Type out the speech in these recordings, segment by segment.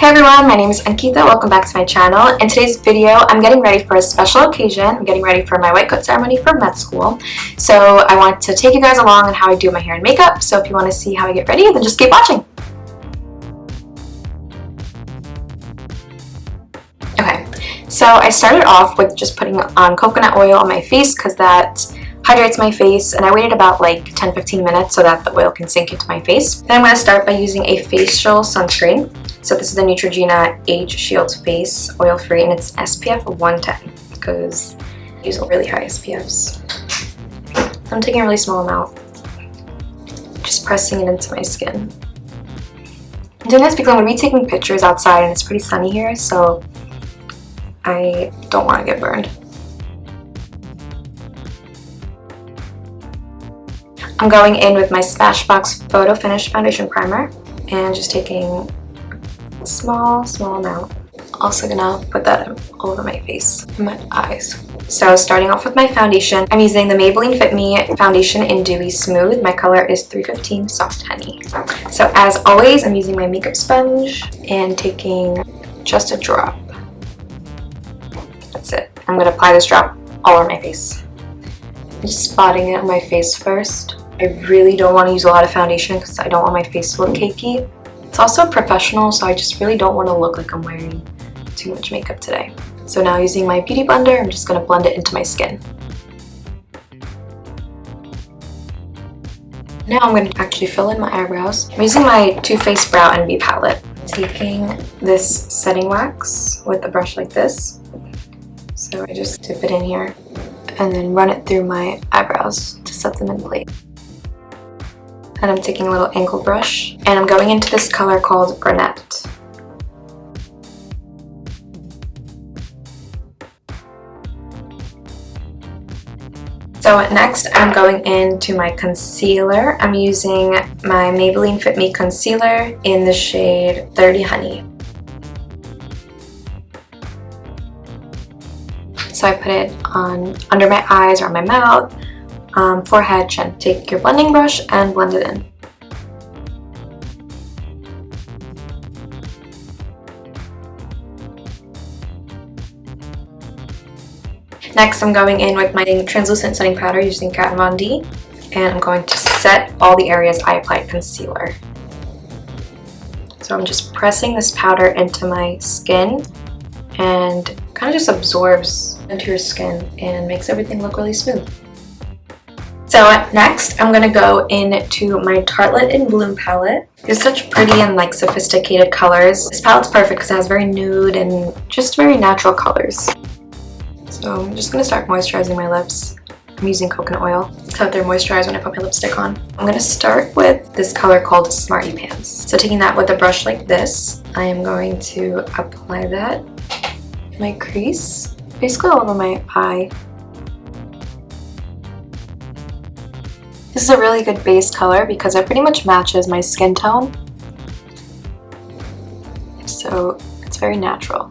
Hey everyone, my name is Ankita. Welcome back to my channel. In today's video, I'm getting ready for a special occasion. I'm getting ready for my white coat ceremony for med school. So I want to take you guys along on how I do my hair and makeup. So if you want to see how I get ready, then just keep watching. Okay, so I started off with just putting on coconut oil on my face because that hydrates my face, and I waited about like 10-15 minutes so that the oil can sink into my face. Then I'm going to start by using a facial sunscreen. So this is the Neutrogena Age Shield Face Oil Free, and it's SPF 110 because I use really high SPFs. I'm taking a really small amount, just pressing it into my skin. I'm doing this because I'm going to be taking pictures outside and it's pretty sunny here, so I don't want to get burned. I'm going in with my Smashbox Photo Finish Foundation Primer and just taking a small amount. Also gonna put that all over my face and my eyes. So starting off with my foundation, I'm using the Maybelline Fit Me Foundation in Dewy Smooth. My color is 315 Soft Honey. So as always, I'm using my makeup sponge and taking just a drop. That's it. I'm gonna apply this drop all over my face. I'm just spotting it on my face first. I really don't want to use a lot of foundation because I don't want my face to look cakey. It's also professional, so I just really don't want to look like I'm wearing too much makeup today. So now using my beauty blender, I'm just going to blend it into my skin. Now I'm going to actually fill in my eyebrows. I'm using my Too Faced Brow Envy palette. Taking this setting wax with a brush like this. So I just dip it in here and then run it through my eyebrows to set them in place. And I'm taking a little angle brush and I'm going into this color called Brunette. So next I'm going into my concealer. I'm using my Maybelline Fit Me Concealer in the shade 30 Honey. So I put it on under my eyes or on my mouth, forehead, chin. Take your blending brush and blend it in. Next, I'm going in with my translucent setting powder using Kat Von D, and I'm going to set all the areas I applied concealer. So I'm just pressing this powder into my skin, and kind of just absorbs into your skin and makes everything look really smooth. So next, I'm going to go into my Tartlette in Bloom palette. It's such pretty and like sophisticated colors. This palette's perfect because it has very nude and just very natural colors. So I'm just going to start moisturizing my lips. I'm using coconut oil so that they're moisturized when I put my lipstick on. I'm going to start with this color called Smarty Pants. So taking that with a brush like this, I am going to apply that in my crease, basically all over my eye. This is a really good base color because it pretty much matches my skin tone. So it's very natural.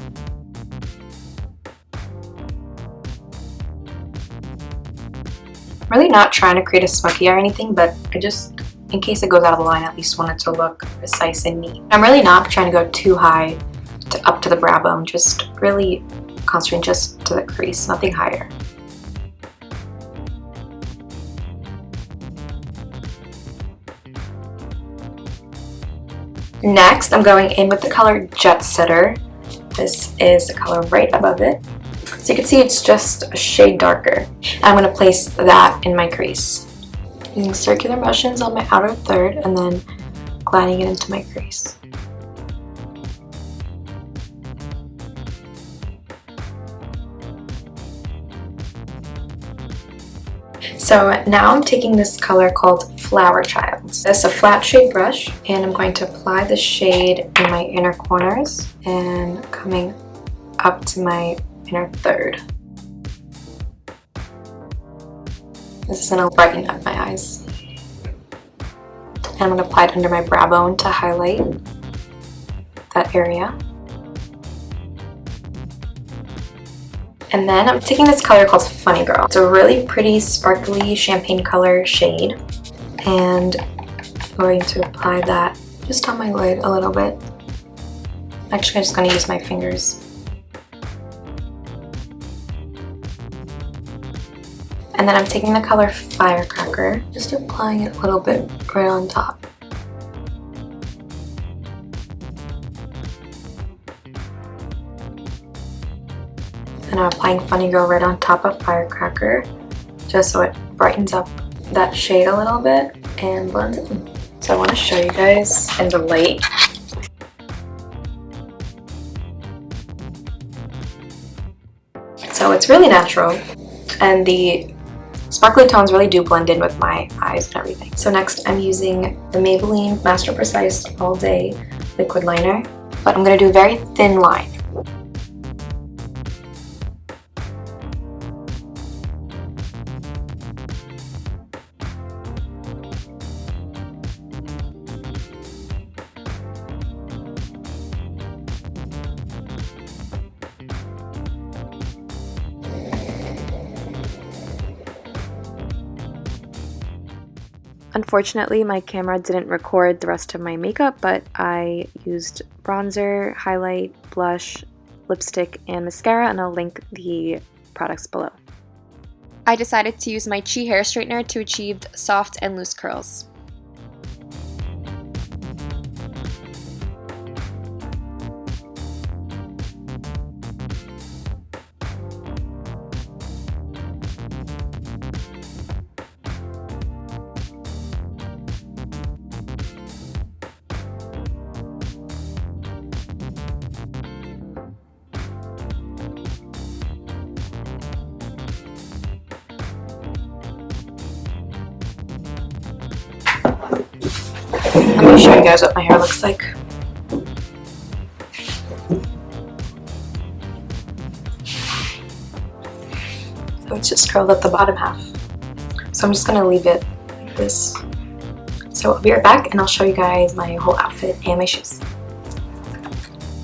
I'm really not trying to create a smoky or anything, but I just, in case it goes out of the line, at least want it to look precise and neat. I'm really not trying to go too high up to the brow bone, just really concentrating just to the crease, nothing higher. Next, I'm going in with the color Jet Setter. This is the color right above it. So you can see it's just a shade darker. I'm going to place that in my crease. Using circular motions on my outer third and then gliding it into my crease. So now I'm taking this color called Flower Child. It's a flat shade brush, and I'm going to apply the shade in my inner corners and coming up to my inner third. This is going to brighten up my eyes. And I'm going to apply it under my brow bone to highlight that area. And then I'm taking this color called Funny Girl. It's a really pretty sparkly champagne color shade, and I'm going to apply that just on my lid a little bit. Actually, I'm just going to use my fingers. And then I'm taking the color Firecracker, just applying it a little bit right on top. And I'm applying Funny Girl right on top of Firecracker, just so it brightens up that shade a little bit and blends it in. So I want to show you guys in the light. So it's really natural, and the sparkly tones really do blend in with my eyes and everything. So next I'm using the Maybelline Master Precise All Day Liquid Liner, but I'm going to do a very thin line. Unfortunately, my camera didn't record the rest of my makeup, but I used bronzer, highlight, blush, lipstick, and mascara, and I'll link the products below. I decided to use my Chi hair straightener to achieve soft and loose curls. I'm going to show you guys what my hair looks like. So it's just curled at the bottom half. So I'm just going to leave it like this. So I'll be right back and I'll show you guys my whole outfit and my shoes.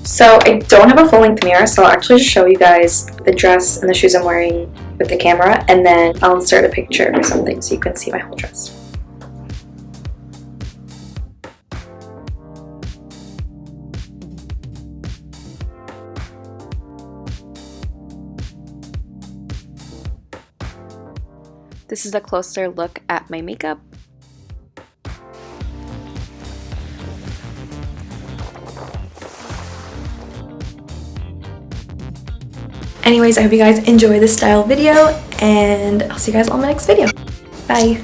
So I don't have a full length mirror, so I'll actually just show you guys the dress and the shoes I'm wearing with the camera, and then I'll insert a picture or something so you can see my whole dress. This is a closer look at my makeup. Anyways, I hope you guys enjoy this style video, and I'll see you guys on my next video. Bye!